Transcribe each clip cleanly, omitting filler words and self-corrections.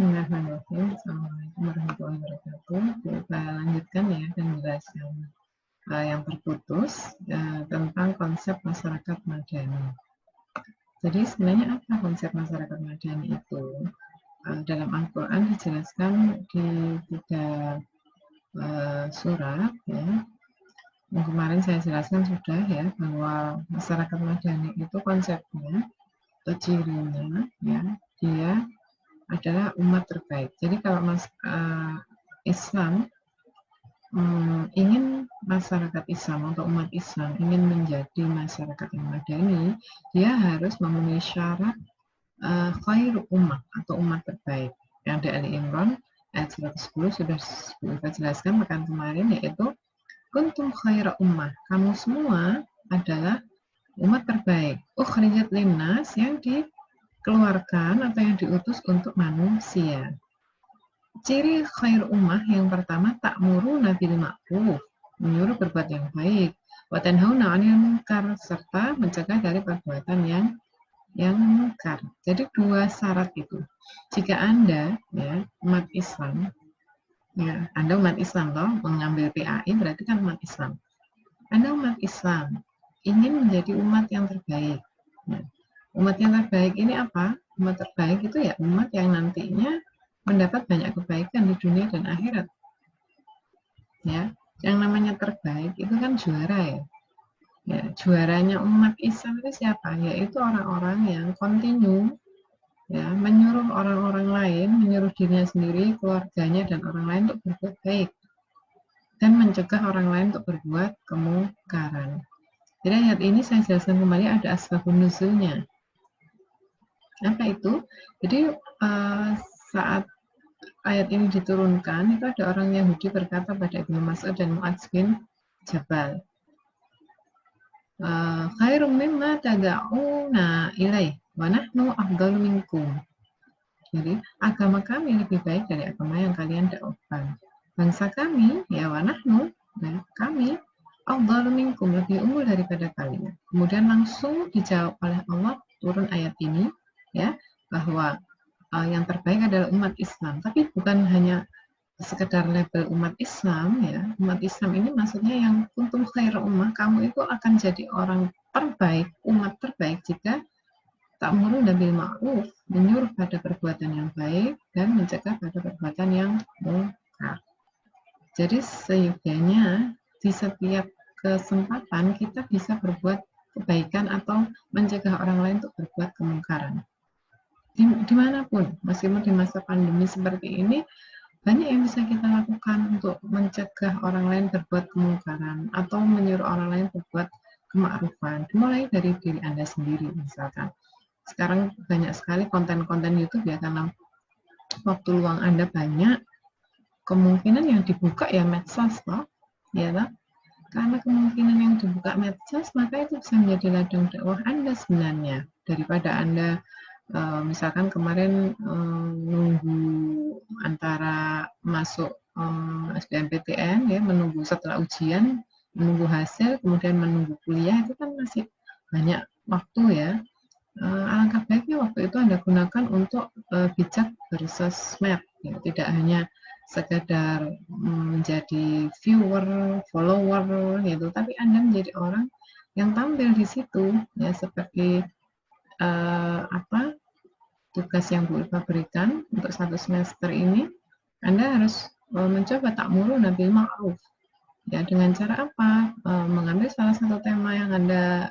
Bismillahirrahmanirrahim. Assalamualaikum warahmatullahi wabarakatuh. Kita lanjutkan ya dan menjelaskan yang terputus tentang konsep masyarakat madani. Jadi sebenarnya apa konsep masyarakat madani itu? Dalam Al-Quran dijelaskan di 3 surat ya. Yang kemarin saya jelaskan sudah ya bahwa masyarakat madani itu konsepnya atau cirinya ya dia adalah umat terbaik. Jadi kalau Islam ingin masyarakat Islam atau umat Islam ingin menjadi masyarakat yang madani, dia harus memenuhi syarat khairu ummah atau umat terbaik. Yang di Ali Imran ayat 110 sudah kita jelaskan pekan kemarin, yaitu kuntum khaira ummah, kamu semua adalah umat terbaik. Ukhrijat linnas, yang dikeluarkan atau yang diutus untuk manusia. Ciri khair ummah yang pertama, ta'muruna bil ma'ruf, menyuruh berbuat yang baik, wa tanhauna 'anil munkar, serta mencegah dari perbuatan yang munkar. Jadi 2 syarat itu. Jika Anda ya umat Islam, ya Anda umat Islam toh, mengambil PAI berarti kan umat Islam. Anda umat Islam ingin menjadi umat yang terbaik. Nah, umat yang terbaik ini apa? Umat terbaik itu ya umat yang nantinya mendapat banyak kebaikan di dunia dan akhirat. Ya, yang namanya terbaik itu kan juara ya. Ya, juaranya umat Islam itu siapa? Yaitu orang-orang yang kontinu ya, menyuruh orang-orang lain, menyuruh dirinya sendiri, keluarganya dan orang lain untuk berbuat baik dan mencegah orang lain untuk berbuat kemungkaran. Jadi ayat ini saya jelaskan kembali, ada asbabun nuzulnya. Apa itu? Jadi saat ayat ini diturunkan, itu ada orang Yahudi berkata pada Ibnu Mas'ud dan Mu'adz bin Jabal, khairum mimma tada'una ilaih wa nahnu afdalu minkum. Jadi agama kami lebih baik dari agama yang kalian dakwahkan. Bangsa kami, ya wa nahnu, nah, kami afdalu minkum, lebih unggul daripada kalian. Kemudian langsung dijawab oleh Allah, turun ayat ini ya, bahwa yang terbaik adalah umat Islam. Tapi bukan hanya sekedar label umat Islam ya. Umat Islam ini maksudnya yang kuntum khair ummah, kamu itu akan jadi orang terbaik, umat terbaik jika ta'muruna bil ma'ruf, menyuruh pada perbuatan yang baik dan mencegah pada perbuatan yang munkar. Jadi seyogyanya di setiap kesempatan kita bisa berbuat kebaikan atau mencegah orang lain untuk berbuat kemungkaran. Dimanapun, meskipun di masa pandemi seperti ini, banyak yang bisa kita lakukan untuk mencegah orang lain berbuat kemungkaran atau menyuruh orang lain berbuat kema'rufan. Dimulai dari diri Anda sendiri misalkan. Sekarang banyak sekali konten-konten YouTube ya, karena waktu luang Anda banyak, kemungkinan yang dibuka ya medsos toh, ya toh? Karena kemungkinan yang dibuka medsos, maka itu bisa menjadi ladang dakwah Anda sebenarnya, daripada Anda misalkan kemarin nunggu antara masuk SBMPTN ya, menunggu setelah ujian, menunggu hasil, kemudian menunggu kuliah, itu kan masih banyak waktu ya. Alangkah baiknya waktu itu Anda gunakan untuk bijak bersosmed ya, tidak hanya sekadar menjadi viewer, follower gitu, tapi Anda menjadi orang yang tampil di situ ya, seperti tugas yang Bu Ilva berikan untuk 1 semester ini. Anda harus mencoba ta'muruna bil ma'ruf ya, dengan cara apa? Mengambil salah satu tema yang Anda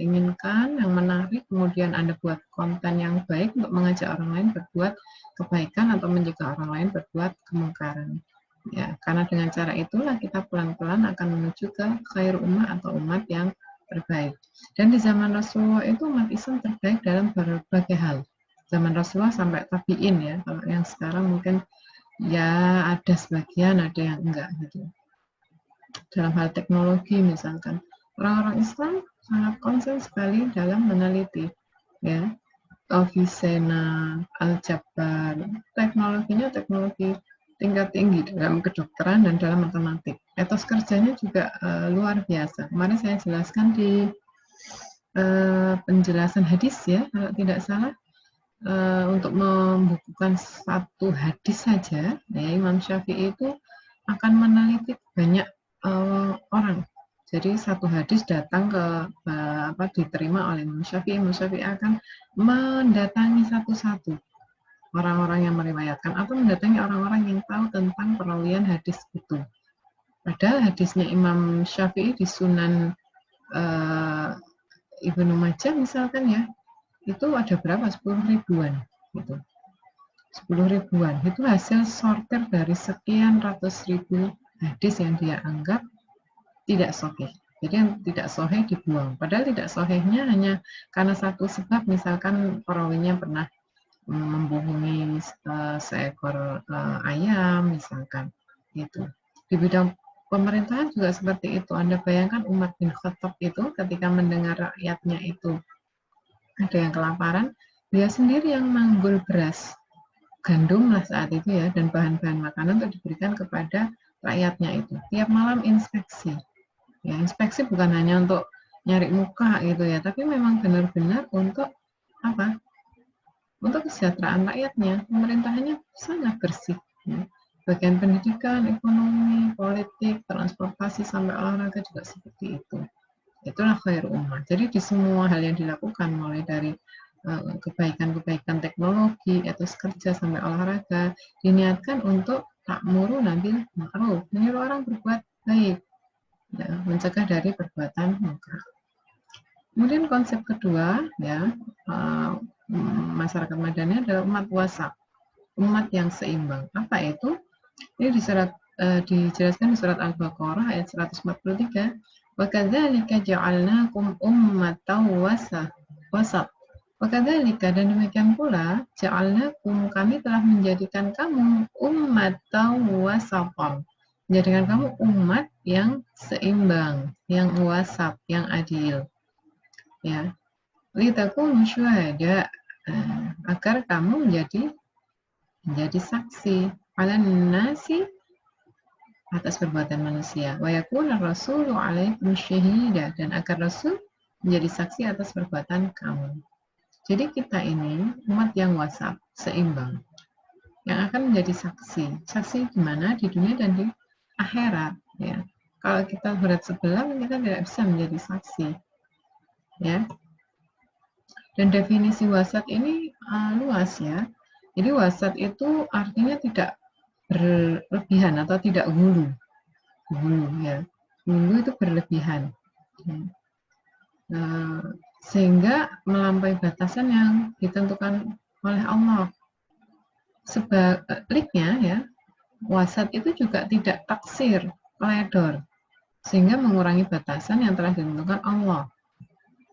inginkan, yang menarik, kemudian Anda buat konten yang baik untuk mengajak orang lain berbuat kebaikan atau mencegah orang lain berbuat kemungkaran ya. Karena dengan cara itulah kita pelan-pelan akan menuju ke khair ummah atau umat yang terbaik. Dan di zaman Rasulullah itu umat Islam terbaik dalam berbagai hal. Zaman Rasulullah sampai tabi'in ya. Kalau yang sekarang mungkin ya ada sebagian, ada yang enggak gitu. Dalam hal teknologi misalkan, orang-orang Islam sangat konsen sekali dalam meneliti ya. Avicenna, Al-Jabbar, teknologinya teknologi tingkat tinggi dalam kedokteran dan dalam matematik. Etos kerjanya juga luar biasa. Kemarin saya jelaskan di penjelasan hadis ya, kalau tidak salah, untuk membukukan satu hadis saja, ya, Imam Syafi'i itu akan meneliti banyak orang. Jadi satu hadis datang ke diterima oleh Imam Syafi'i akan mendatangi satu-satu orang-orang yang meriwayatkan atau mendatangi orang-orang yang tahu tentang perawian hadis itu. Padahal hadisnya Imam Syafi'i di Sunan Ibnu Majah misalkan ya, itu ada berapa? 10 ribuan gitu. 10 ribuan itu hasil sortir dari sekian ratus ribu hadis yang dia anggap tidak sahih. Jadi yang tidak sahih dibuang. Padahal tidak sahihnya hanya karena satu sebab, misalkan perawinya pernah membohongi seekor ayam misalkan gitu. Di bidang pemerintahan juga seperti itu. Anda bayangkan Umar bin Khattab itu ketika mendengar rakyatnya itu ada yang kelaparan, dia sendiri yang manggul beras, gandum lah saat itu ya, dan bahan-bahan makanan untuk diberikan kepada rakyatnya itu. Tiap malam inspeksi. Ya, inspeksi bukan hanya untuk nyari muka gitu ya, tapi memang benar-benar untuk apa? Untuk kesejahteraan rakyatnya. Pemerintahannya sangat bersih. Ya. Bagian pendidikan, ekonomi, politik, transportasi, sampai olahraga juga seperti itu. Itulah khair ummah. Jadi di semua hal yang dilakukan, mulai dari kebaikan-kebaikan teknologi, etos kerja, sampai olahraga, diniatkan untuk ta'muru bil ma'ruf, menyuruh orang berbuat baik, ya, mencegah dari perbuatan munkar. Kemudian konsep kedua, ya, masyarakat Madani adalah umat wasat, umat yang seimbang. Apa itu? Ini dijelaskan di surat Al-Baqarah ayat 143. Wa kadzalika ja'alnakum ummatan wasat. Wakadzalika, dan demikian pula, ja'alnakum, kami telah menjadikan kamu ummatan wasatan, menjadikan kamu umat yang seimbang, yang wasat, yang adil. Ya, litakunu syuhada, agar kamu menjadi saksi ala nasi, atas perbuatan manusia, wa yakuna rasulu alaikum syahida, dan agar Rasul menjadi saksi atas perbuatan kamu. Jadi kita ini umat yang wasat, seimbang, yang akan menjadi saksi. Saksi di mana? Di dunia dan di akhirat. Ya. Kalau kita berat sebelah, kita tidak bisa menjadi saksi. Ya. Dan definisi wasat ini luas ya. Jadi wasat itu artinya tidak berlebihan atau tidak hulu. Hulu ya. Hulu itu berlebihan. Ya. Sehingga melampaui batasan yang ditentukan oleh Allah. Sebaliknya ya, wasat itu juga tidak taksir, teledor, sehingga mengurangi batasan yang telah ditentukan Allah.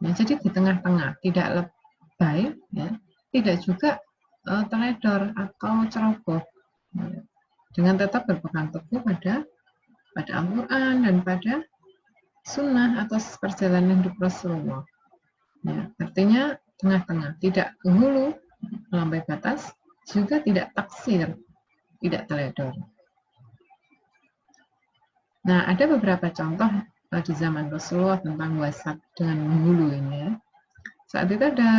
Ya, jadi di tengah-tengah, tidak lebay, ya, tidak juga teledor atau ceroboh, ya, dengan tetap berpegang teguh pada Al-Quran dan pada sunnah atau perjalanan hidup Rasulullah. Ya, artinya tengah-tengah, tidak ke hulu, melampaui batas, juga tidak taksir, tidak teledor. Nah, ada beberapa contoh di zaman Rasulullah tentang wasat dengan hulu ini ya. Saat itu ada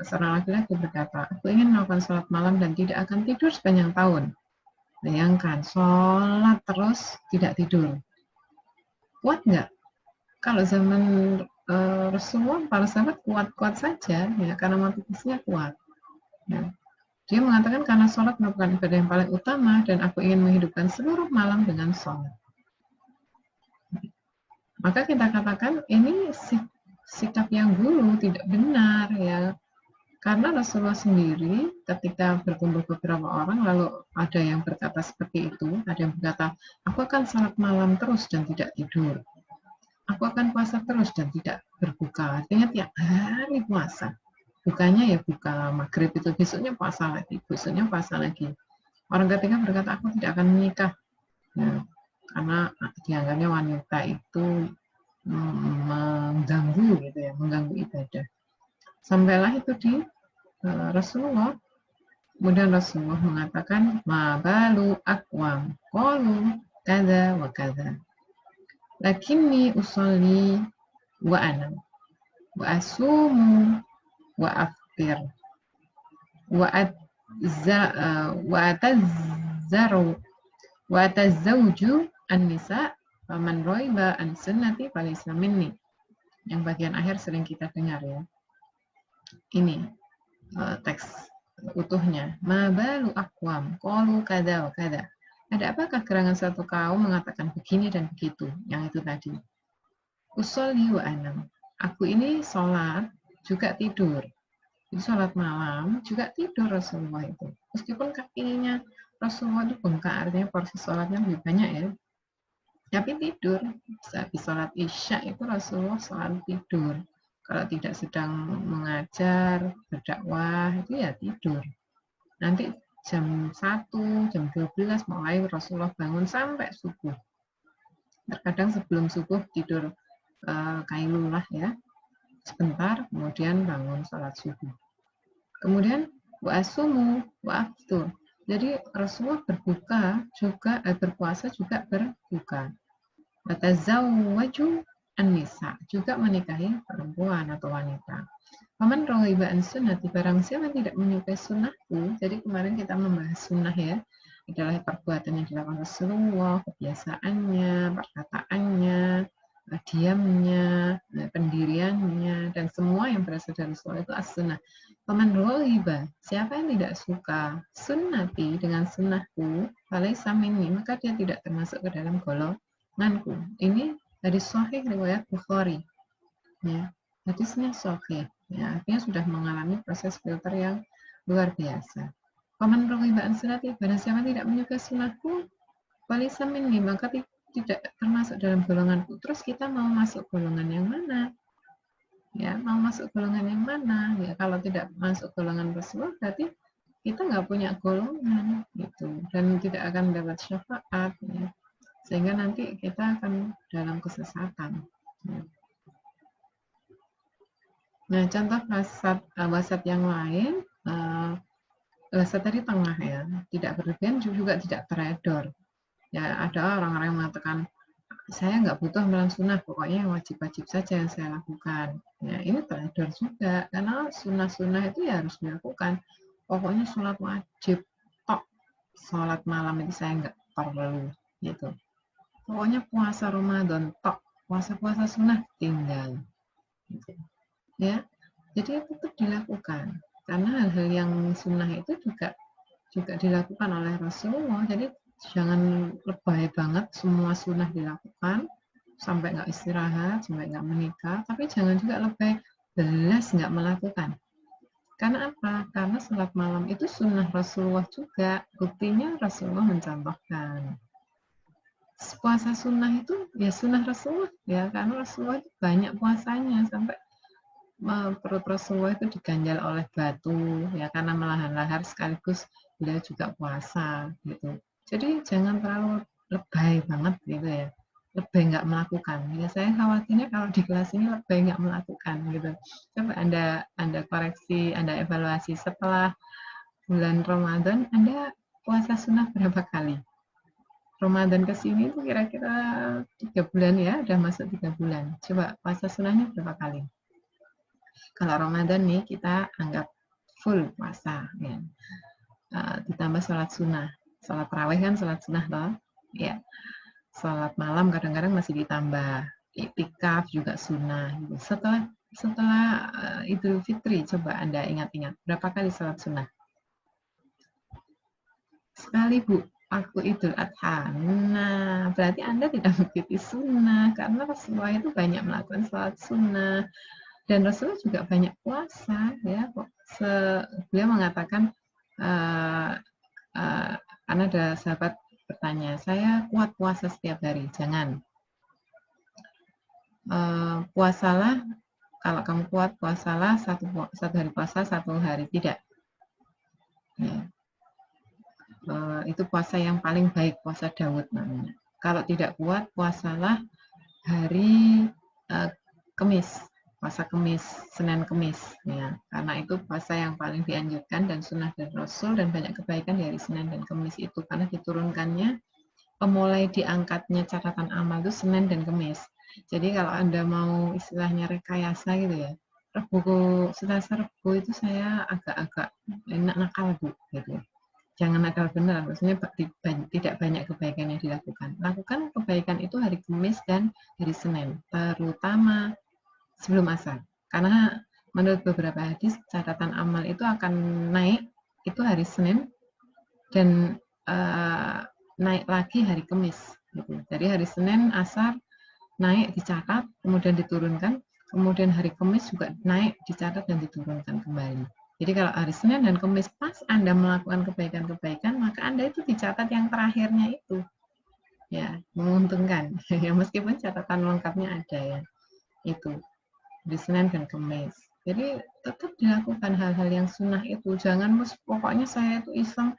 seorang laki-laki berkata, aku ingin melakukan sholat malam dan tidak akan tidur sepanjang tahun. Bayangkan, sholat terus tidak tidur. Kuat nggak? Kalau zaman Rasulullah, para sahabat kuat-kuat saja, ya, karena motivasinya kuat. Ya. Dia mengatakan karena sholat merupakan ibadah yang paling utama dan aku ingin menghidupkan seluruh malam dengan sholat. Maka kita katakan ini sikap yang hulu, tidak benar ya. Karena Rasulullah sendiri ketika berkumpul beberapa orang lalu ada yang berkata seperti itu, ada yang berkata, aku akan sholat malam terus dan tidak tidur. Aku akan puasa terus dan tidak berbuka. Artinya tiap hari puasa. Bukanya ya buka maghrib itu, besoknya puasa lagi, besoknya puasa lagi. Orang ketiga berkata, aku tidak akan menikah. Nah, karena dianggapnya wanita itu mengganggu gitu ya, mengganggu ibadah. Sampailah itu di Rasulullah. Kemudian Rasulullah mengatakan, ma balu aqwam qalu kada wa kada. Lakinni usolli wa anam wa asumu wa aftir wa atazzaru wa atazzauju an-nisa faman raiba an sunnati falaysa minni. Yang bagian akhir sering kita dengar ya. Ini teks utuhnya. Ma balu aqwam qalu kada wa kada. Ada apakah gerangan satu kaum mengatakan begini dan begitu? Yang itu tadi. Usolli wa anam. Aku ini sholat juga tidur. Jadi sholat malam juga tidur Rasulullah itu. Meskipun kakinya Rasulullah itu bengkak, artinya porsi sholatnya lebih banyak ya. Tapi tidur. Habis sholat isya itu Rasulullah selalu tidur. Kalau tidak sedang mengajar, berdakwah, itu ya tidur. Nanti jam 1, jam 12 mulai Rasulullah bangun sampai subuh. Terkadang sebelum subuh tidur kailulah ya, sebentar, kemudian bangun sholat subuh. Kemudian wa'asumu wa'aftur. Jadi Rasulullah berbuka juga, berpuasa juga berbuka. Watazawwaju an-nisa, juga menikahi perempuan atau wanita. Paman rohiba an sunnati, barang siapa tidak menyukai sunnahku. Jadi kemarin kita membahas sunnah ya, adalah perbuatan yang dilakukan Rasulullah, kebiasaannya, perkataannya, diamnya, pendiriannya, dan semua yang berasal dari Rasulullah itu as-sunnah. Paman rohiba, siapa yang tidak suka sunnati dengan sunnahku, falaysa minni, maka dia tidak termasuk ke dalam golonganku. Ini dari Sahih riwayat Bukhari. Ya, hadisnya sahih. Ya, artinya sudah mengalami proses filter yang luar biasa. Paman rohiba an sunnati, barang siapa tidak menyukai sunnahku, falaysa minni, maka tidak termasuk dalam golonganku. Terus kita mau masuk golongan yang mana? Ya, mau masuk golongan yang mana? Ya, kalau tidak masuk golongan Rasulullah, berarti kita nggak punya golongan, gitu, dan tidak akan dapat syafaat, ya. Sehingga nanti kita akan dalam kesesatan. Ya. Nah, contoh wasat yang lain, wasat tadi tengah ya, tidak berlebihan juga tidak teredor. Ya, ada orang-orang yang mengatakan, saya nggak butuh amalan sunnah, pokoknya yang wajib-wajib saja yang saya lakukan. Ya, ini teredor juga, karena sunnah-sunnah itu ya harus dilakukan. Pokoknya sholat wajib, tok. Sholat malam itu saya nggak perlu, gitu. Pokoknya puasa Ramadan, tok. Puasa-puasa sunnah tinggal. Gitu. Ya, jadi itu tetap dilakukan. Karena hal-hal yang sunnah itu juga dilakukan oleh Rasulullah. Jadi jangan lebay banget semua sunnah dilakukan sampai nggak istirahat, sampai nggak menikah, tapi jangan juga lebay belas nggak melakukan. Karena apa? Karena sholat malam itu sunnah Rasulullah juga. Buktinya Rasulullah mencontohkan. Puasa sunnah itu ya sunnah Rasulullah ya, karena Rasulullah itu banyak puasanya sampai perut Rasulullah itu diganjal oleh batu ya, karena melahan lahar sekaligus beliau juga puasa gitu. Jadi jangan terlalu lebay banget gitu ya, lebay nggak melakukan. Ya saya khawatirnya kalau di kelas ini lebay nggak melakukan gitu. Coba Anda koreksi, Anda evaluasi setelah bulan Ramadan, Anda puasa sunnah berapa kali? Ramadan ke sini itu kira-kira 3 bulan ya, udah masuk 3 bulan. Coba puasa sunnahnya berapa kali? Kalau Ramadan nih kita anggap full puasa ya. Ditambah sholat sunnah. Sholat tarawih kan sholat sunnah loh. Ya. Sholat malam kadang-kadang masih ditambah. Iktikaf juga sunnah. Gitu. Setelah Idul Fitri, coba Anda ingat-ingat berapa kali sholat sunnah? Sekali Bu, aku Idul Adha. Nah, berarti Anda tidak mengikuti sunnah karena Rasulullah itu banyak melakukan sholat sunnah. Dan Rasulullah juga banyak puasa ya. Beliau mengatakan karena ada sahabat bertanya, saya kuat puasa setiap hari. Jangan. Puasalah, kalau kamu kuat puasalah satu hari puasa, 1 hari tidak. Ya. Itu puasa yang paling baik, puasa Daud namanya. Kalau tidak kuat, puasalah hari Kamis. Puasa Kamis, Senin Kamis ya. Karena itu puasa yang paling dianjurkan dan sunnah dari Rasul, dan banyak kebaikan dari Senin dan Kamis itu karena diturunkannya, mulai diangkatnya catatan amal itu Senin dan Kamis. Jadi kalau Anda mau istilahnya rekayasa gitu ya, Selasa Rebo itu saya agak-agak enak nakal Bu, gitu. Jangan nakal benar, maksudnya tidak banyak kebaikan yang dilakukan. Lakukan kebaikan itu hari Kamis dan hari Senin, terutama sebelum asar. Karena menurut beberapa hadis, catatan amal itu akan naik itu hari Senin dan naik lagi hari Kamis. Gitu. Jadi hari Senin asar naik dicatat, kemudian diturunkan, kemudian hari Kamis juga naik dicatat dan diturunkan kembali. Jadi kalau hari Senin dan Kamis pas Anda melakukan kebaikan-kebaikan, maka Anda itu dicatat yang terakhirnya itu. Ya, menguntungkan. Ya meskipun catatan lengkapnya ada ya. Itu di Senin dan Kamis. Jadi tetap dilakukan hal-hal yang sunnah itu. Jangan pokoknya saya itu Islam,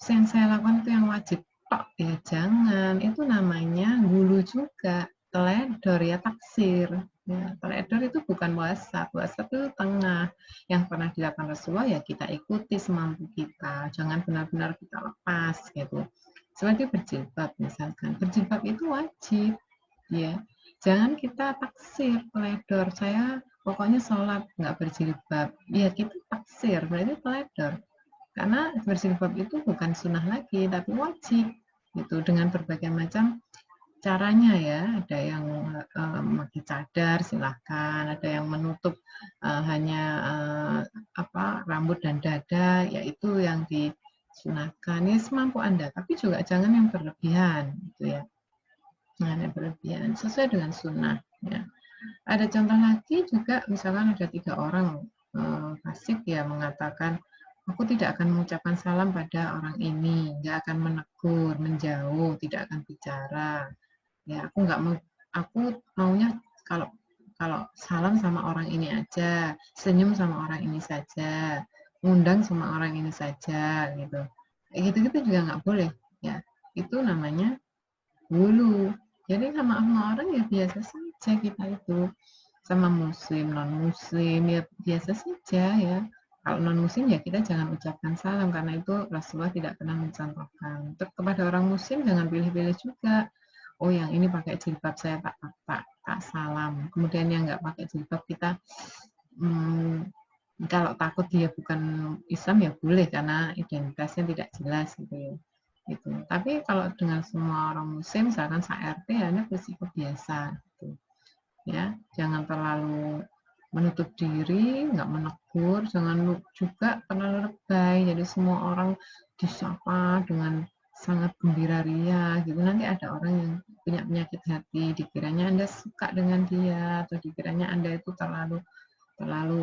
yang saya lakukan itu yang wajib. Tok ya jangan. Itu namanya gulu juga. Teledor ya taksir. Ya, teledor itu bukan wasat. Wasat itu tengah. Yang pernah dilakukan Rasulullah ya kita ikuti semampu kita. Jangan benar-benar kita lepas gitu. Seperti berjilbab misalkan. Berjilbab itu wajib. Ya, jangan kita taksir teledor. Saya pokoknya sholat nggak berjilbab. Ya kita taksir, berarti teledor. Karena berjilbab itu bukan sunnah lagi, tapi wajib. Gitu dengan berbagai macam caranya ya. Ada yang memakai cadar, silahkan. Ada yang menutup hanya rambut dan dada, yaitu yang disunahkan. Ya semampu Anda, tapi juga jangan yang berlebihan, gitu ya. Jangan yang berlebihan, sesuai dengan sunnah. Ya. Ada contoh lagi juga, misalkan ada 3 orang fasik ya mengatakan, aku tidak akan mengucapkan salam pada orang ini, nggak akan menegur, menjauh, tidak akan bicara. Ya, aku maunya kalau kalau salam sama orang ini aja, senyum sama orang ini saja, ngundang sama orang ini saja, gitu. Gitu-gitu juga nggak boleh. Ya, itu namanya hulu. Jadi sama orang ya biasa saja kita itu. Sama muslim, non-muslim ya biasa saja ya. Kalau non-muslim ya kita jangan ucapkan salam karena itu Rasulullah tidak pernah mencontohkan. Untuk kepada orang muslim jangan pilih-pilih juga. Oh yang ini pakai jilbab saya tak salam. Kemudian yang nggak pakai jilbab kita kalau takut dia bukan Islam ya boleh karena identitasnya tidak jelas gitu ya. Gitu. Tapi kalau dengan semua orang muslim, misalkan se-RT, Anda bersikap biasa. Gitu. Ya, jangan terlalu menutup diri, nggak menegur, jangan juga terlalu lebay. Jadi semua orang disapa dengan sangat gembira ria. Gitu. Nanti ada orang yang punya penyakit hati, dikiranya Anda suka dengan dia, atau dikiranya Anda itu terlalu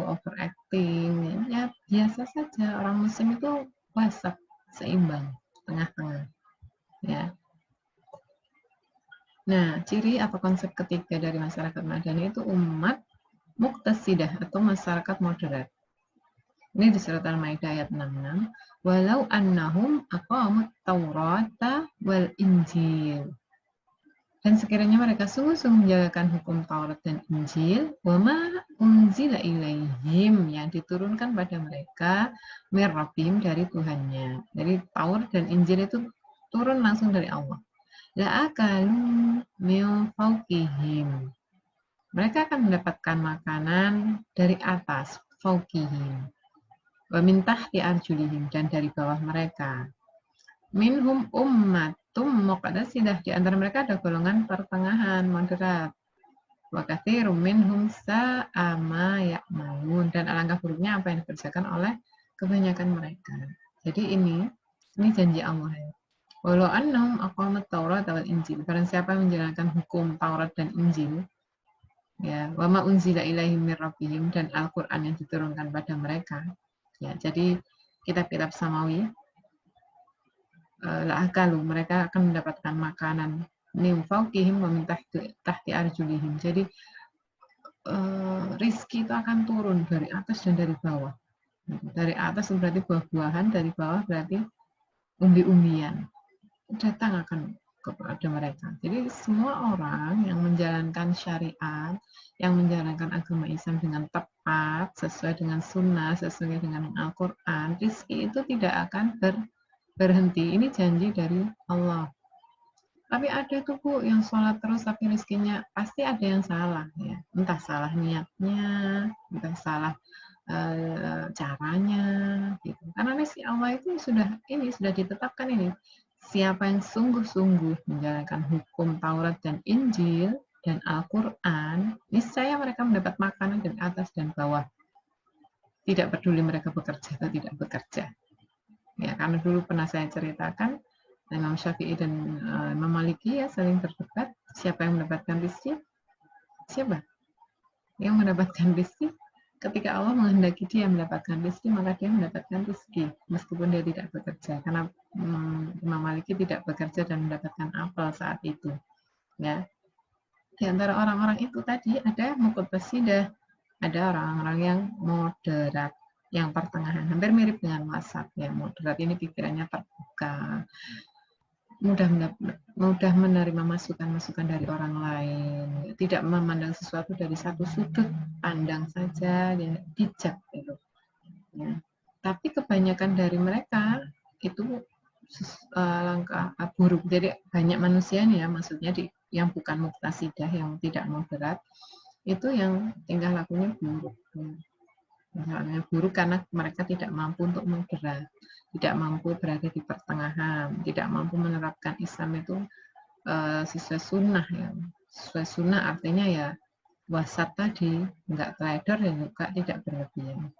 overacting. Ya biasa saja. Orang muslim itu wasat, seimbang, tengah-tengah. Ya. Nah, ciri atau konsep ketiga dari masyarakat Madani itu umat muqtasidah atau masyarakat moderat. Ini di surat Al-Maidah ayat 66. Walau annahum aqamut Taurata wal Injil. Dan sekiranya mereka sungguh-sungguh menjalankan hukum Taurat dan Injil, wama unzila ilaihim yang diturunkan pada mereka mir rabbihim dari Tuhannya. Jadi Taurat dan Injil itu turun langsung dari Allah. La akalu min fawqihim. Mereka akan mendapatkan makanan dari atas, fawqihim. Wa min tahti arjulihim, dan dari bawah mereka. Minhum ummatum muqtasidah, di antara mereka ada golongan pertengahan, moderat. Wa katsirum minhum sa'a ma ya'malun, dan alangkah buruknya apa yang dikerjakan oleh kebanyakan mereka. Jadi ini janji Allah ya. Walau annahum aqamat Taurat wal Injil, barang siapa yang menjalankan hukum Taurat dan Injil, ya, wa ma unzila ilaihim mir rabbihim, dan Al-Qur'an yang diturunkan pada mereka. Ya, jadi kitab-kitab samawi la'akalu, mereka akan mendapatkan makanan min fawqihim wa min tahti arjulihim. Jadi rizki itu akan turun dari atas dan dari bawah. Dari atas berarti buah-buahan, dari bawah berarti umbi-umbian. Datang akan kepada mereka. Jadi semua orang yang menjalankan syariat, yang menjalankan agama Islam dengan tepat, sesuai dengan sunnah, sesuai dengan Al-Quran, rizki itu tidak akan berhenti. Ini janji dari Allah. Tapi ada tuh Bu yang sholat terus tapi rezekinya pasti ada yang salah ya. Entah salah niatnya, entah salah caranya gitu. Karena rezeki Allah itu sudah ditetapkan ini. Siapa yang sungguh-sungguh menjalankan hukum Taurat dan Injil dan Al-Quran, niscaya mereka mendapat makanan dari atas dan bawah. Tidak peduli mereka bekerja atau tidak bekerja. Ya, karena dulu pernah saya ceritakan, Imam Syafi'i dan Imam Maliki ya saling berdebat, siapa yang mendapatkan rezeki? Siapa yang mendapatkan rezeki? Ketika Allah menghendaki dia mendapatkan rezeki, maka dia mendapatkan rezeki meskipun dia tidak bekerja, karena Imam Maliki tidak bekerja dan mendapatkan apel saat itu. Ya, di antara orang-orang itu tadi ada muqtasidah, ada orang-orang yang moderat, yang pertengahan, hampir mirip dengan wasat ya. Moderat ini pikirannya terbuka, mudah menerima masukan-masukan dari orang lain, tidak memandang sesuatu dari satu sudut pandang saja, ya, bijak gitu. Ya. Tapi kebanyakan dari mereka itu langkah buruk. Jadi banyak manusia nih ya, maksudnya yang bukan muqtasidah, yang tidak moderat, itu yang tingkah lakunya buruk. Misalnya buruk karena mereka tidak mampu untuk moderat, tidak mampu berada di pertengahan, tidak mampu menerapkan Islam itu sesuai sunnah ya. Sesuai sunnah artinya ya wasat tadi, enggak trader dan juga tidak berlebihan.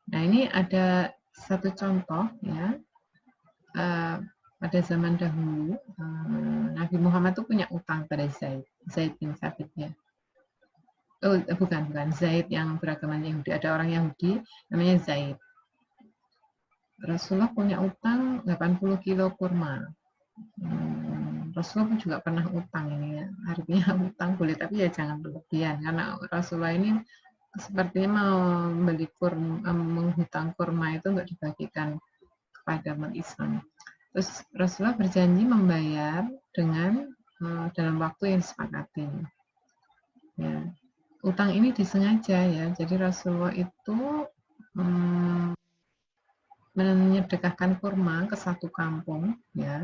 Nah ini ada satu contoh ya, pada zaman dahulu Nabi Muhammad itu punya utang pada Zaid bin Thabit ya. Oh bukan Zaid yang beragama Yahudi, ada orang Yahudi namanya Zaid. Rasulullah punya utang 80 kilo kurma. Rasulullah juga pernah utang ini ya, artinya utang boleh tapi ya jangan berlebihan, karena Rasulullah ini sepertinya menghutang kurma itu untuk dibagikan kepada umat Islam. Terus Rasulullah berjanji membayar dengan dalam waktu yang disepakati. Ya. Utang ini disengaja ya, jadi Rasulullah itu menyedekahkan kurma ke satu kampung ya,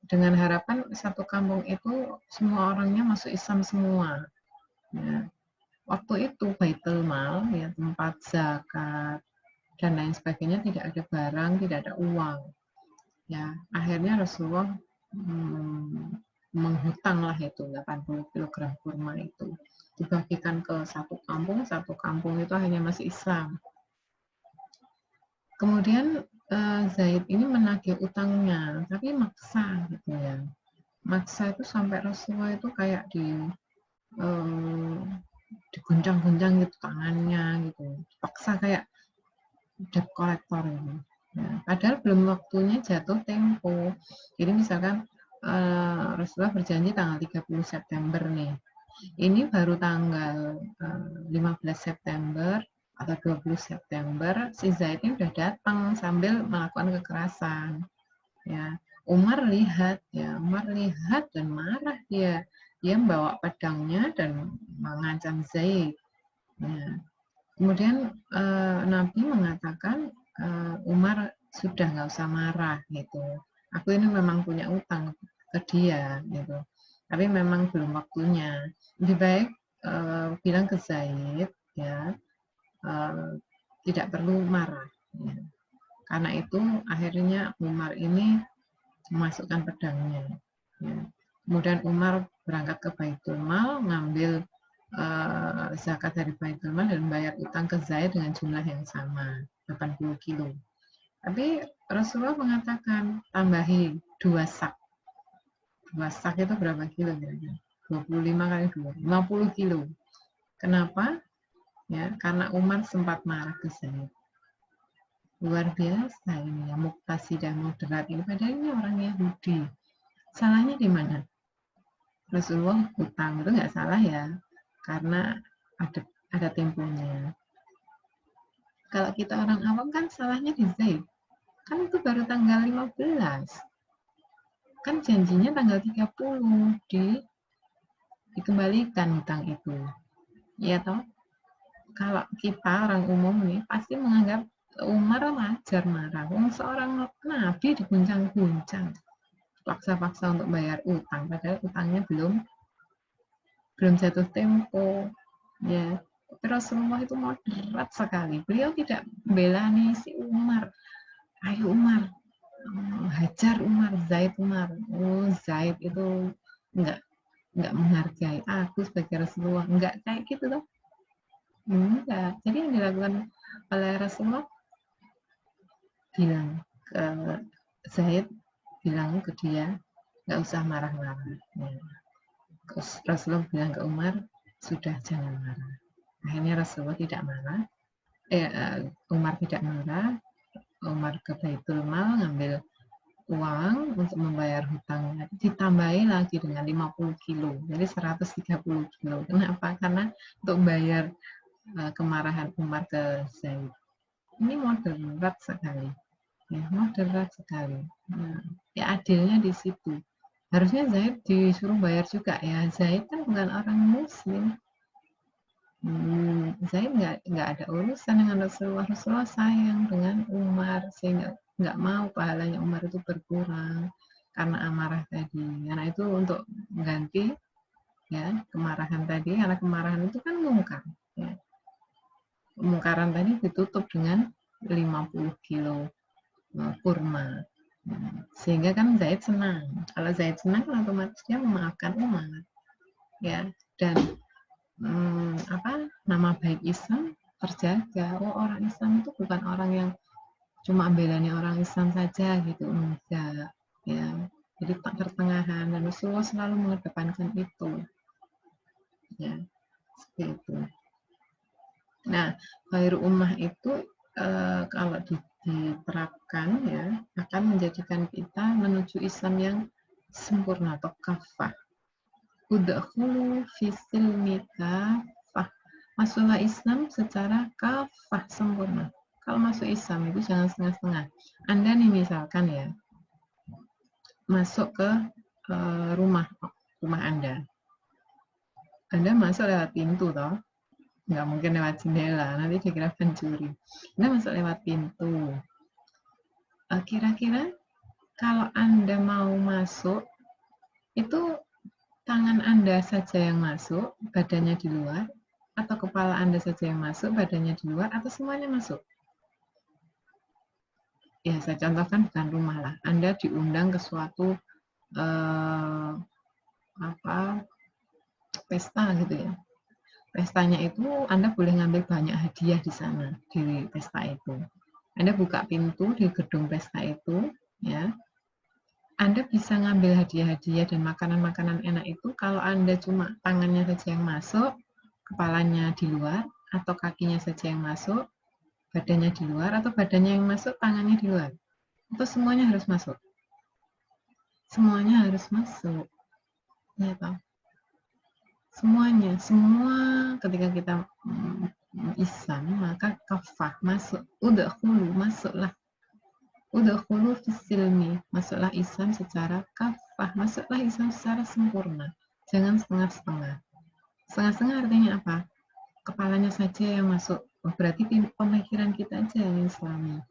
dengan harapan satu kampung itu semua orangnya masuk Islam semua. Ya. Waktu itu Baitul Mal ya, tempat zakat dan lain sebagainya, tidak ada barang, tidak ada uang. Ya, akhirnya Rasulullah menghutanglah itu 80 kg kurma itu, dibagikan ke satu kampung itu hanya masih Islam. Kemudian Zaid ini menagih utangnya, tapi maksa gitu ya. Maksa itu sampai Rasulullah itu kayak diguncang-guncang gitu tangannya gitu. Paksa kayak debt collector gitu. Ya, padahal belum waktunya jatuh tempo. Jadi misalkan Rasulullah berjanji tanggal 30 September nih. Ini baru tanggal 15 September atau 20 September, si Zaid ini udah datang sambil melakukan kekerasan. Ya, Umar lihat dan marah dia. Dia membawa pedangnya dan mengancam Zaid. Ya. Kemudian Nabi mengatakan, Umar sudah nggak usah marah gitu. Aku ini memang punya utang ke dia gitu. Tapi memang belum waktunya. Lebih baik bilang ke Zaid ya, tidak perlu marah. Ya. Karena itu akhirnya Umar ini memasukkan pedangnya. Ya. Kemudian Umar berangkat ke Baitul Mal, ngambil zakat dari Baitul Mal dan bayar utang ke Zaid dengan jumlah yang sama, 80 kilo. Tapi Rasulullah mengatakan tambahi 2 sak. 2 sak itu berapa kilo kira-kira? 25 kali 2, 50 kilo. Kenapa? Ya, karena Umar sempat marah ke Zaid. Luar biasa ini ya, muqtasidah moderat ini, padahal ini orang Yahudi. Salahnya di mana? Rasulullah utang itu nggak salah ya, karena ada temponya. Kalau kita orang awam kan salahnya di Zaid. Kan itu baru tanggal 15. Kan janjinya tanggal 30 dikembalikan hutang itu. Ya toh? Kalau kita orang umum nih pasti menganggap Umar wajar marah. Seorang nabi diguncang-guncang. paksa-paksa untuk bayar utang, padahal utangnya belum jatuh tempo, ya. Tapi Rasulullah itu moderat sekali. Beliau tidak belani si Umar. Ayo Umar, hajar Umar, Zaid Umar. Oh, Zaid itu enggak menghargai aku sebagai Rasulullah. Enggak kayak gitu loh. Enggak. Jadi yang dilakukan oleh Rasulullah, bilang ke Zaid, bilang ke dia, nggak usah marah-marah. Ya. Terus Rasulullah bilang ke Umar, sudah jangan marah. Akhirnya Rasulullah tidak marah. Umar tidak marah. Umar ke Baitul Mal ngambil uang untuk membayar hutangnya. Ditambahi lagi dengan 50 kilo. Jadi 130 kilo. Kenapa? Karena untuk bayar kemarahan Umar ke Zaid. Ini moderat sekali. Ya, moderat sekali. Nah, ya adilnya di situ. Harusnya Zaid disuruh bayar juga ya. Zaid kan bukan orang Muslim. Zaid nggak ada urusan dengan Rasulullah. Rasulullah sayang dengan Umar, sehingga nggak mau pahalanya Umar itu berkurang karena amarah tadi. Karena itu untuk mengganti ya kemarahan tadi. Karena kemarahan itu kan mungkar. Ya. Kemungkaran tadi ditutup dengan 50 kilo kurma. Sehingga kan Zaid senang. Kalau Zaid senang kan otomatis dia memaafkan Umar. Ya, dan nama baik Islam terjaga. Oh, orang Islam itu bukan orang yang cuma belani orang Islam saja gitu, enggak. Ya, jadi pertengahan, dan Rasulullah selalu mengedepankan itu. Ya, seperti itu. Nah, khairu ummah itu kalau diterapkan ya akan menjadikan kita menuju Islam yang sempurna atau kafah. Udkhulu fisilmi kafah. Masuklah Islam secara kafah sempurna. Kalau masuk Islam itu jangan setengah-setengah. Anda nih misalkan ya masuk ke rumah Anda. Anda masuk lewat pintu toh. Nggak mungkin lewat jendela, nanti dikira pencuri. Anda masuk lewat pintu. Kira-kira kalau Anda mau masuk, itu tangan Anda saja yang masuk, badannya di luar, atau kepala Anda saja yang masuk, badannya di luar, atau semuanya masuk? Ya, saya contohkan bukan rumah lah. Anda diundang ke suatu pesta gitu ya. Pestanya itu Anda boleh ngambil banyak hadiah di sana, di pesta itu. Anda buka pintu di gedung pesta itu, ya. Anda bisa ngambil hadiah-hadiah dan makanan-makanan enak itu kalau Anda cuma tangannya saja yang masuk, kepalanya di luar, atau kakinya saja yang masuk, badannya di luar, atau badannya yang masuk, tangannya di luar. Atau semuanya harus masuk. Semuanya harus masuk. Ya, Pak. Semuanya, semua ketika kita Islam, maka kafah, masuk. Udkhulu, masuklah. Udkhulu fisilmi, masuklah Islam secara kafah, masuklah Islam secara sempurna. Jangan setengah-setengah. Setengah-setengah artinya apa? Kepalanya saja yang masuk. Oh, berarti pemikiran kita aja yang Islami.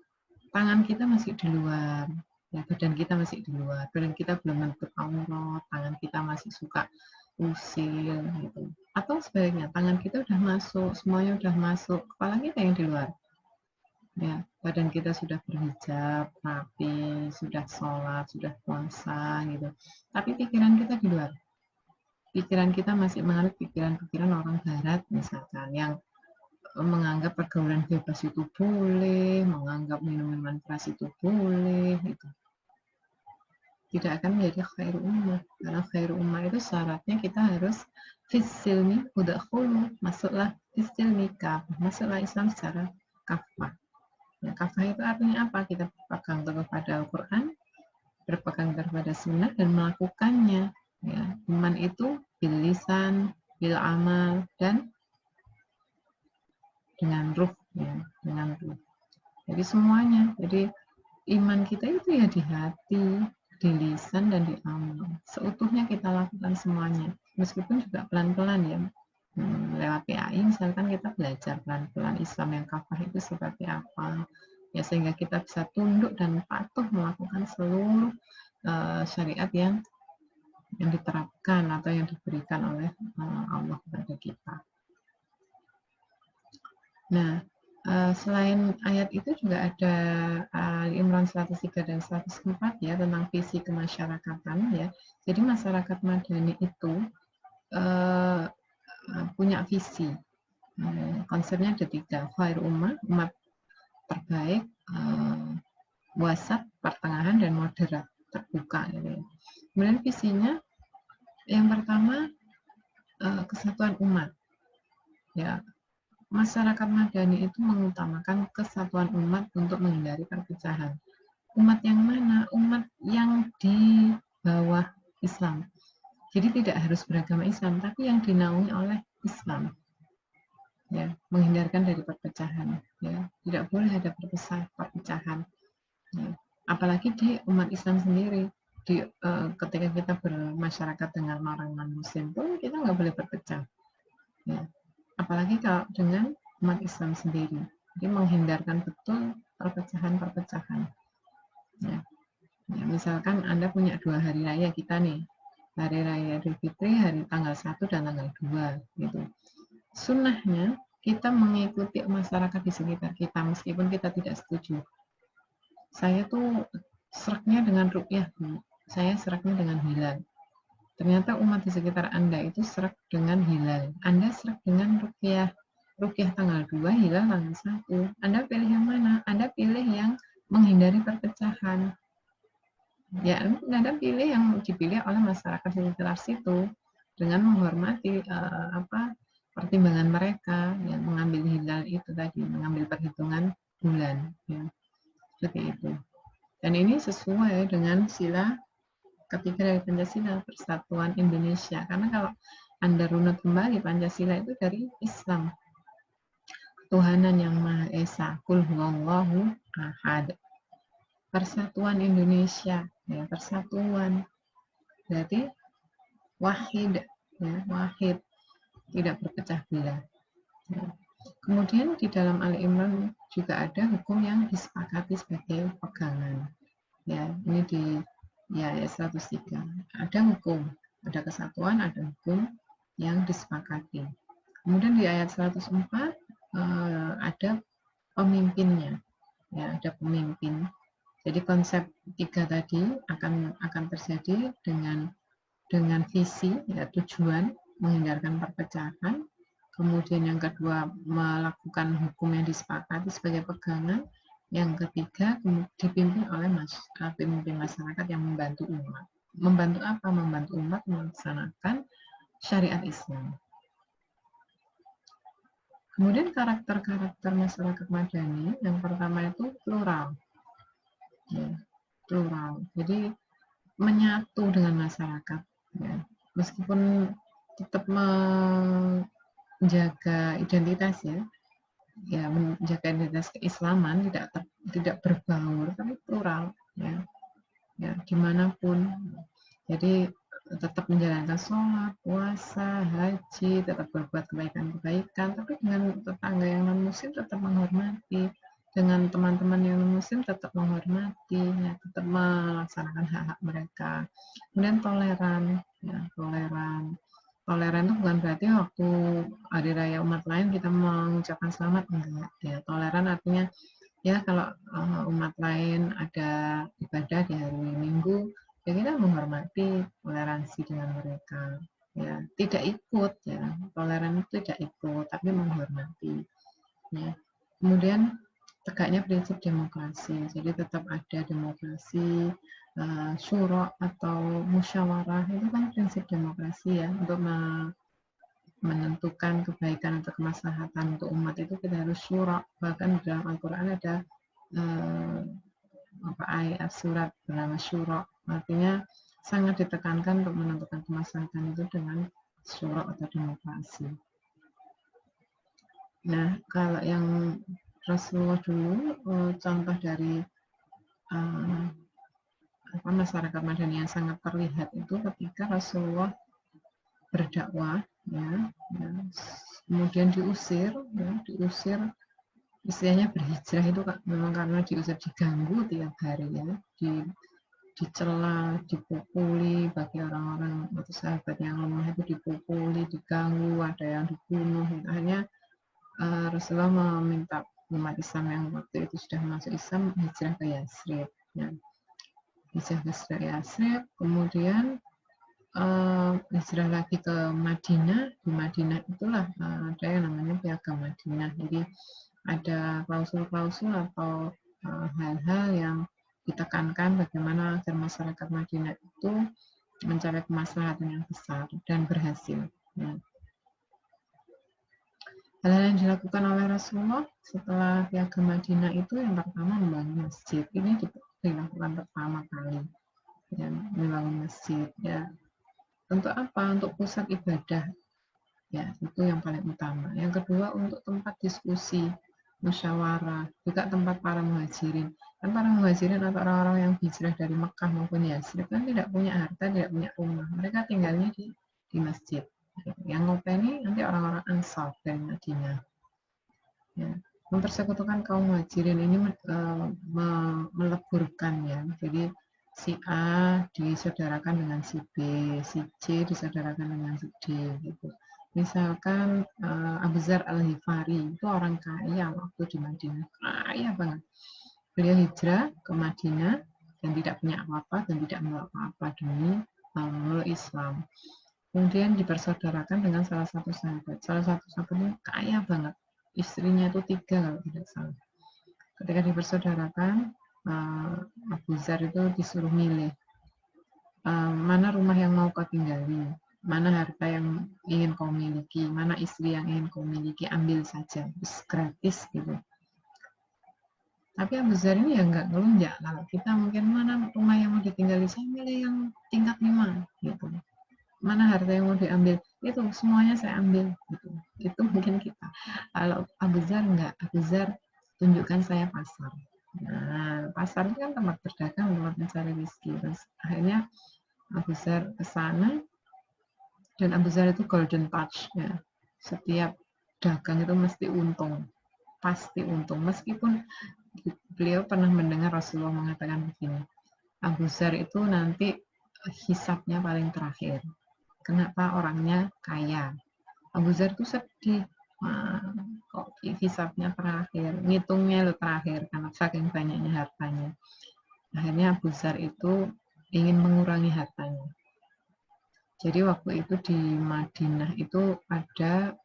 Tangan kita masih di luar, ya, badan kita masih di luar, badan kita belum menutup aurat, tangan kita masih suka usil gitu. Atau sebaliknya, tangan kita udah masuk, semuanya udah masuk, kepala kita yang di luar. Ya, badan kita sudah berhijab, rapi, sudah sholat, sudah puasa gitu. Tapi pikiran kita di luar. Pikiran kita masih menganut pikiran-pikiran orang barat misalkan, yang menganggap pergaulan bebas itu boleh, menganggap minuman keras itu boleh gitu. Tidak akan menjadi khairu ummah. Karena khairu ummah itu syaratnya kita harus fisilmi udkhulu, masuklah fisilmi kafah, masuklah Islam secara kafah. Ya, kafah itu artinya apa? Kita berpegang teguh pada Al-Quran, berpegang kepada sunnah, dan melakukannya. Ya, iman itu bil lisan, bil amal, dan dengan ruh, ya, dengan ruh. Jadi semuanya. Jadi iman kita itu ya di hati, di lisan, dan di amal. Seutuhnya kita lakukan semuanya. Meskipun juga pelan-pelan ya. Lewat PAI misalkan kita belajar pelan-pelan Islam yang kafah itu seperti apa. Ya, sehingga kita bisa tunduk dan patuh melakukan seluruh syariat yang diterapkan atau yang diberikan oleh Allah kepada kita. Nah, selain ayat itu juga ada Imran 103 dan 104 ya tentang visi kemasyarakatan ya. Jadi masyarakat Madani itu punya visi. Konsepnya ada 3, khair umat terbaik, wasat, pertengahan, dan moderat, terbuka gitu ya. Kemudian visinya yang pertama kesatuan umat. Ya, masyarakat Madani itu mengutamakan kesatuan umat untuk menghindari perpecahan. Umat yang mana? Umat yang di bawah Islam. Jadi tidak harus beragama Islam, tapi yang dinaungi oleh Islam. Ya, menghindarkan dari perpecahan. Ya, tidak boleh ada perpecahan. Ya. Apalagi di umat Islam sendiri. Ketika kita bermasyarakat dengan orang non-Muslim pun kita nggak boleh berpecah. Ya. Apalagi kalau dengan umat Islam sendiri. Jadi menghindarkan betul perpecahan-perpecahan. Ya. Ya, misalkan Anda punya 2 hari raya kita nih. Hari Raya Idul Fitri, hari tanggal 1 dan tanggal 2. Gitu. Sunnahnya kita mengikuti masyarakat di sekitar kita meskipun kita tidak setuju. Saya tuh seraknya dengan ruqyah, Bu. Saya seraknya dengan hilal. Ternyata umat di sekitar Anda itu serak dengan hilal. Anda serak dengan ruqyah. Ruqyah tanggal 2, hilal tanggal 1. Anda pilih yang mana? Anda pilih yang menghindari perpecahan. Ya, Anda pilih yang dipilih oleh masyarakat di sekitar situ dengan menghormati pertimbangan mereka yang mengambil hilal itu tadi, mengambil perhitungan bulan. Ya. Seperti itu. Dan ini sesuai dengan sila ketiga dari Pancasila, Persatuan Indonesia. Karena kalau Anda runut kembali, Pancasila itu dari Islam. Ketuhanan yang Maha Esa, Qul huwallahu ahad. Persatuan Indonesia, ya, persatuan. Berarti wahid, ya, wahid, tidak berpecah belah. Ya. Kemudian di dalam Ali Imran juga ada hukum yang disepakati sebagai pegangan. Ya, ini di ayat 103. Ada hukum, ada kesatuan, ada hukum yang disepakati. Kemudian di ayat 104 ada pemimpinnya. Ya, ada pemimpin. Jadi konsep 3 tadi akan terjadi dengan visi, ya, tujuan menhindarkan perpecahan. Kemudian yang kedua melakukan hukum yang disepakati sebagai pegangan. Yang ketiga dipimpin oleh pemimpin masyarakat yang membantu umat. Membantu apa? Membantu umat melaksanakan syariat Islam. Kemudian karakter-karakter masyarakat Madani yang pertama itu plural. Ya, plural. Jadi menyatu dengan masyarakat. Ya. Meskipun tetap menjaga identitas ya menjaga identitas keislaman, tidak berbaur tapi plural, ya dimanapun. Jadi tetap menjalankan sholat, puasa, haji, tetap berbuat kebaikan-kebaikan, tapi dengan tetangga yang non muslim tetap menghormati, dengan teman-teman yang non muslim tetap menghormati, ya, tetap melaksanakan hak-hak mereka. Kemudian toleran, ya, toleran itu bukan berarti waktu hari raya umat lain kita mengucapkan selamat, enggak. Ya, toleran artinya ya kalau umat lain ada ibadah di hari Minggu, ya kita menghormati, toleransi dengan mereka. Ya, tidak ikut, ya, toleran itu tidak ikut, tapi menghormati. Ya. Kemudian tegaknya prinsip demokrasi, jadi tetap ada demokrasi, syura atau musyawarah, itu kan prinsip demokrasi ya, untuk menentukan kebaikan atau kemaslahatan untuk umat itu kita harus syura. Bahkan dalam Al-Quran ada ayat surat bernama syura, artinya sangat ditekankan untuk menentukan kemaslahatan itu dengan syura atau demokrasi. Nah, kalau yang Rasulullah dulu, contoh dari masyarakat Madani yang sangat terlihat itu ketika Rasulullah berdakwah, ya, kemudian diusir, istilahnya berhijrah itu memang karena diusir, diganggu tiap hari, ya, dicela, dipukuli, bagi orang-orang atau sahabat yang lemah itu dipukuli, diganggu, ada yang dibunuh. Akhirnya Rasulullah meminta umat Islam yang waktu itu sudah masuk Islam hijrah ke Yasrib. Ya. Hijrah ke Yasrib, kemudian hijrah lagi ke Madinah. Di Madinah itulah ada yang namanya Piagam Madinah. Jadi ada klausul-klausul atau hal-hal yang ditekankan bagaimana agar masyarakat Madinah itu mencapai kemaslahatan yang besar dan berhasil. Ya. Hal-hal yang dilakukan oleh Rasulullah setelah Piagam Madinah itu yang pertama membangun masjid. Ini dilakukan pertama kali, ya, membangun masjid. Ya, untuk apa? Untuk pusat ibadah. Ya, itu yang paling utama. Yang kedua untuk tempat diskusi, musyawarah, juga tempat para muhajirin. Dan para muhajirin atau orang-orang yang hijrah dari Mekah maupun Yasrib kan tidak punya harta, tidak punya rumah. Mereka tinggalnya di masjid. Yang ngopeni nanti orang-orang Ansar dari Madinah. Ya. Mempersekutukan kaum muhajirin ini meleburkan, ya. Jadi si A disaudarakan dengan si B, si C disaudarakan dengan si D, gitu. Misalkan Abu Dzar Al-Ghifari itu orang kaya waktu di Madinah, kaya banget. Beliau hijrah ke Madinah dan tidak punya apa-apa dan tidak membawa apa-apa demi memeluk Islam. Kemudian dipersaudarakan dengan salah satu sahabat. Salah satu sahabatnya kaya banget, istrinya itu 3 kalau tidak salah. Ketika dipersaudarakan, Abu Dzar itu disuruh milih mana rumah yang mau kau tinggali, mana harta yang ingin kau miliki, mana istri yang ingin kau miliki, ambil saja, terus gratis gitu. Tapi Abu Dzar ini ya nggak ngelunjak. Kalau kita mungkin mana rumah yang mau ditinggali, saya milih yang tingkat 5 gitu. Mana harta yang mau diambil, itu semuanya saya ambil gitu. Itu mungkin kita. Kalau Abu Dzar enggak, Abu Dzar tunjukkan saya pasar. Nah, pasar itu kan tempat berdagang, tempat mencari rezeki. Terus akhirnya Abu Dzar ke sana, dan Abu Dzar itu golden touch, ya. Setiap dagang itu mesti untung, pasti untung. Meskipun beliau pernah mendengar Rasulullah mengatakan begini, Abu Dzar itu nanti hisabnya paling terakhir. Kenapa? Orangnya kaya. Abu Dzar itu sedih. Kok hisabnya terakhir, ngitungnya lo terakhir karena saking banyaknya hartanya. Akhirnya Abu Dzar itu ingin mengurangi hartanya. Jadi waktu itu di Madinah itu ada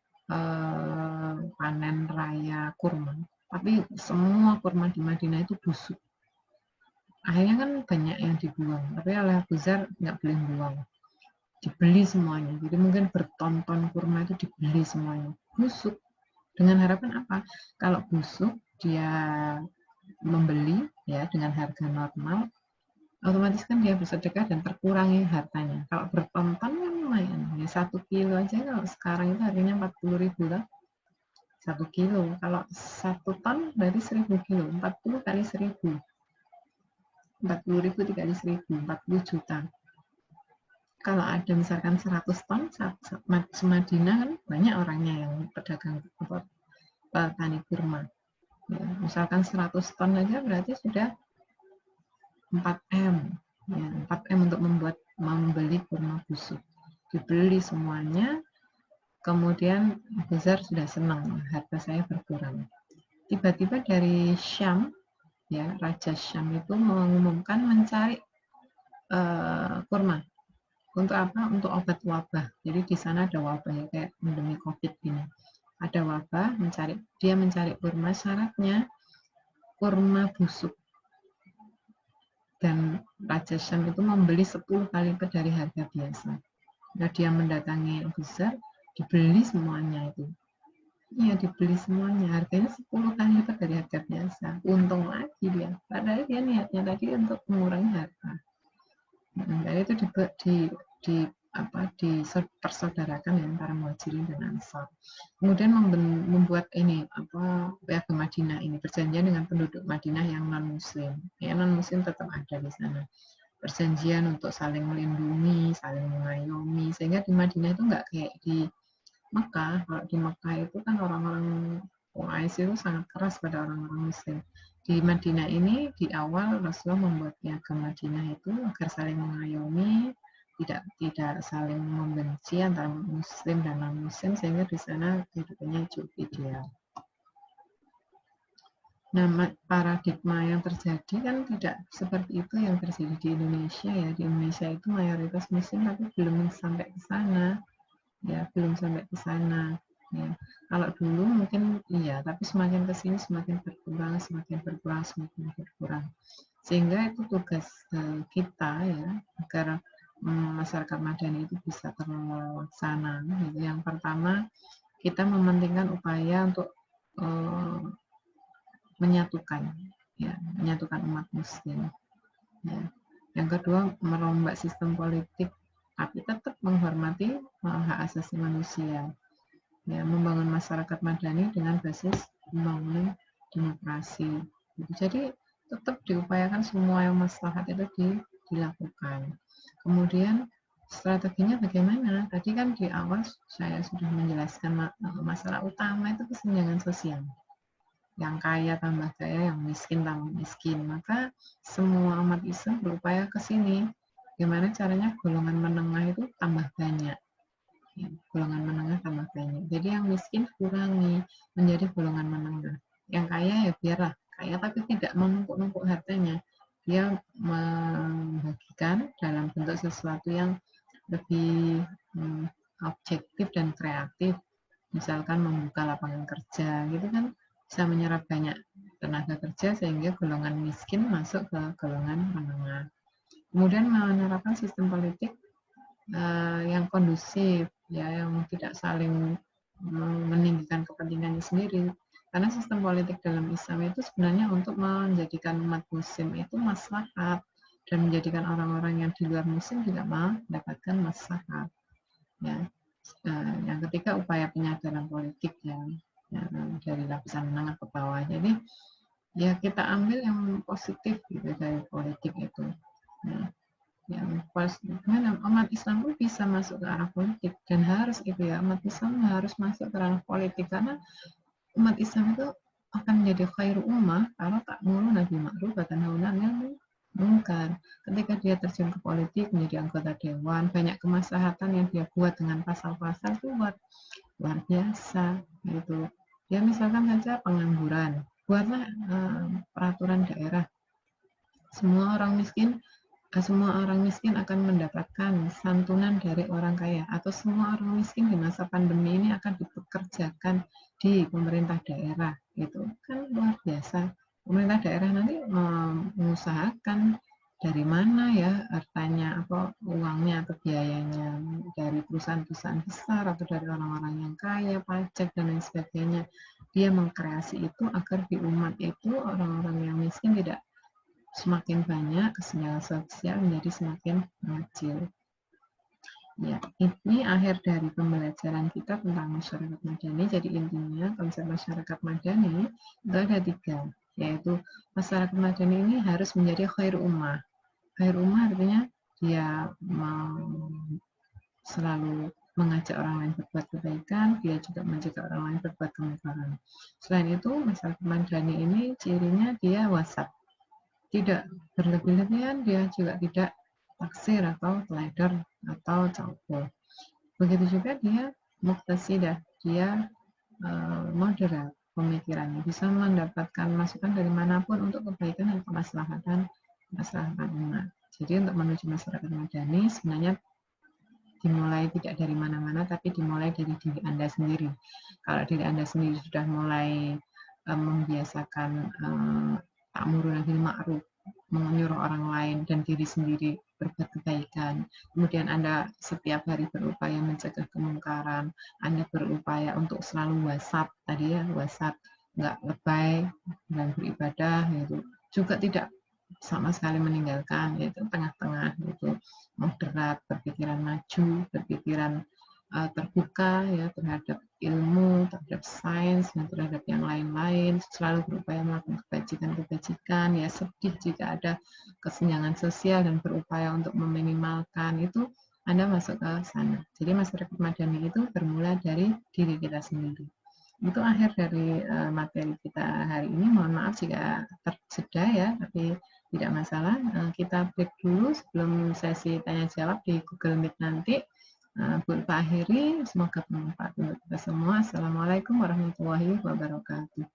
panen raya kurma, tapi semua kurma di Madinah itu busuk. Akhirnya kan banyak yang dibuang, tapi oleh Abu Dzar nggak boleh buang, dibeli semuanya. Jadi mungkin berton-ton kurma itu dibeli semuanya, busuk. Dengan harapan apa? Kalau busuk dia membeli ya dengan harga normal, otomatis kan dia bersedekah dan terkurangi hartanya. Kalau berton-ton kan lumayan, ya 1 kilo aja kalau sekarang itu harganya 40.000 lah. 1 kilo, kalau 1 ton berarti 1.000 kilo, 40 kali 1.000. 40.000 dikali 1.000, 40 juta. Kalau ada misalkan 100 ton, Madinah kan banyak orangnya yang pedagang petani kurma. Ya, misalkan 100 ton aja berarti sudah 4M. Ya, 4M untuk membeli kurma busuk. Dibeli semuanya, kemudian Abu Dzar sudah senang, harga saya berkurang. Tiba-tiba dari Syam, ya, Raja Syam itu mengumumkan mencari kurma. Untuk apa? Untuk obat wabah. Jadi di sana ada wabah ya, kayak pandemi COVID ini. Ada wabah, dia mencari kurma, syaratnya kurma busuk. Dan Raja Syam itu membeli 10 kali lipat dari harga biasa. Nah, dia mendatangi Abu Dzar, dibeli semuanya itu. Iya, dibeli semuanya. Harganya 10 kali lipat dari harga biasa. Untung lagi dia. Padahal dia niatnya tadi untuk mengurangi harga. Nah, itu dipersaudarakan ya antara muhajirin dan ansar. Kemudian membuat ini Piagam Madinah ini, perjanjian dengan penduduk Madinah yang non muslim. Ya, non muslim tetap ada di sana. Perjanjian untuk saling melindungi, saling mengayomi, sehingga di Madinah itu nggak kayak di Mekah. Kalau di Mekah itu kan orang-orang Quraisy itu sangat keras pada orang-orang muslim. di Madinah ini di awal Rasulullah membuat piagam Madinah itu agar saling mengayomi, tidak saling membenci antara muslim dan non muslim, sehingga di sana kehidupannya cukup ideal. Nah, paradigma yang terjadi kan tidak seperti itu yang terjadi di Indonesia ya. Di Indonesia itu mayoritas muslim tapi belum sampai ke sana. Ya, belum sampai ke sana. Ya. Kalau dulu mungkin iya, tapi semakin ke sini semakin berkurang, semakin berkurang. Sehingga itu tugas kita ya, agar masyarakat Madani itu bisa terlaksana. Gitu. Yang pertama, kita mementingkan upaya untuk menyatukan umat muslim. Ya. Yang kedua, merombak sistem politik tapi tetap menghormati hak asasi manusia. Ya, membangun masyarakat madani dengan basis pembangunan demokrasi. Jadi tetap diupayakan semua yang maslahat itu dilakukan. Kemudian strateginya bagaimana? Tadi kan di awal saya sudah menjelaskan masalah utama itu kesenjangan sosial. Yang kaya tambah kaya, yang miskin tambah miskin. Maka semua umat Islam berupaya ke sini. Gimana caranya golongan menengah itu tambah banyak. Ya, golongan menengah tambah banyak. Jadi yang miskin kurangi menjadi golongan menengah. Yang kaya ya biarlah kaya tapi tidak menumpuk-numpuk hartanya. Dia membagikan dalam bentuk sesuatu yang lebih objektif dan kreatif. Misalkan membuka lapangan kerja, gitu kan bisa menyerap banyak tenaga kerja sehingga golongan miskin masuk ke golongan menengah. Kemudian menerapkan sistem politik yang kondusif, ya, yang tidak saling meninggikan kepentingannya sendiri. Karena sistem politik dalam Islam itu sebenarnya untuk menjadikan umat muslim itu maslahat dan menjadikan orang-orang yang di luar muslim juga mendapatkan maslahat. Ya. Yang ketiga, upaya penyadaran politik ya, dari lapisan menengah ke bawah. Jadi ya kita ambil yang positif gitu dari politik itu. Yang umat Islam pun bisa masuk ke arah politik dan harus itu ya, umat Islam harus masuk ke arah politik karena umat Islam itu akan menjadi khairu ummah kalau ta'muruna bil ma'ruf wa tanhauna 'anil munkar. Ketika dia terjun ke politik menjadi anggota dewan, banyak kemaslahatan yang dia buat dengan pasal-pasal itu luar biasa gitu. Ya misalkan saja pengangguran, buatlah peraturan daerah. Semua orang miskin akan mendapatkan santunan dari orang kaya, atau semua orang miskin di masa pandemi ini akan dipekerjakan di pemerintah daerah. Itu kan luar biasa. Pemerintah daerah nanti mengusahakan dari mana ya hartanya, apa uangnya atau biayanya, dari perusahaan-perusahaan besar atau dari orang-orang yang kaya, pajak dan lain sebagainya. Dia mengkreasi itu agar di umat itu orang-orang yang miskin tidak semakin banyak, kesenjangan sosial menjadi semakin mengecil. Ya, ini akhir dari pembelajaran kita tentang masyarakat madani. Jadi intinya konsep masyarakat madani itu ada 3, yaitu masyarakat madani ini harus menjadi khair ummah. Khair ummah artinya dia selalu mengajak orang lain berbuat kebaikan, dia juga mencegah orang lain berbuat kemungkaran. Selain itu, masyarakat madani ini cirinya dia wasat. Tidak berlebih-lebihan, dia juga tidak taksir atau teledor atau campur. Begitu juga dia muqtasidah, dia moderat pemikirannya, bisa mendapatkan masukan dari manapun untuk kebaikan dan kemaslahatan umat. Jadi untuk menuju masyarakat madani sebenarnya dimulai tidak dari mana-mana, tapi dimulai dari diri Anda sendiri. Kalau diri Anda sendiri sudah mulai membiasakan ta'muruna bil ma'ruf, menyuruh orang lain dan diri sendiri berbuat kebaikan. Kemudian Anda setiap hari berupaya mencegah kemungkaran, Anda berupaya untuk selalu wasat, tadi ya wasat, nggak lebay dan beribadah, gitu. Juga tidak sama sekali meninggalkan, yaitu tengah-tengah, gitu, moderat, berpikiran maju, berpikiran terbuka ya terhadap ilmu, terhadap sains, dan terhadap yang lain-lain, selalu berupaya melakukan kebajikan-kebajikan, ya sedih jika ada kesenjangan sosial dan berupaya untuk meminimalkan itu, Anda masuk ke sana. Jadi masyarakat madani itu bermula dari diri kita sendiri. itu akhir dari materi kita hari ini. Mohon maaf jika terjeda ya, tapi tidak masalah. Kita break dulu sebelum sesi tanya jawab di Google Meet nanti. Bu Pak akhiri, semoga bermanfaat untuk kita semua. Assalamualaikum warahmatullahi wabarakatuh.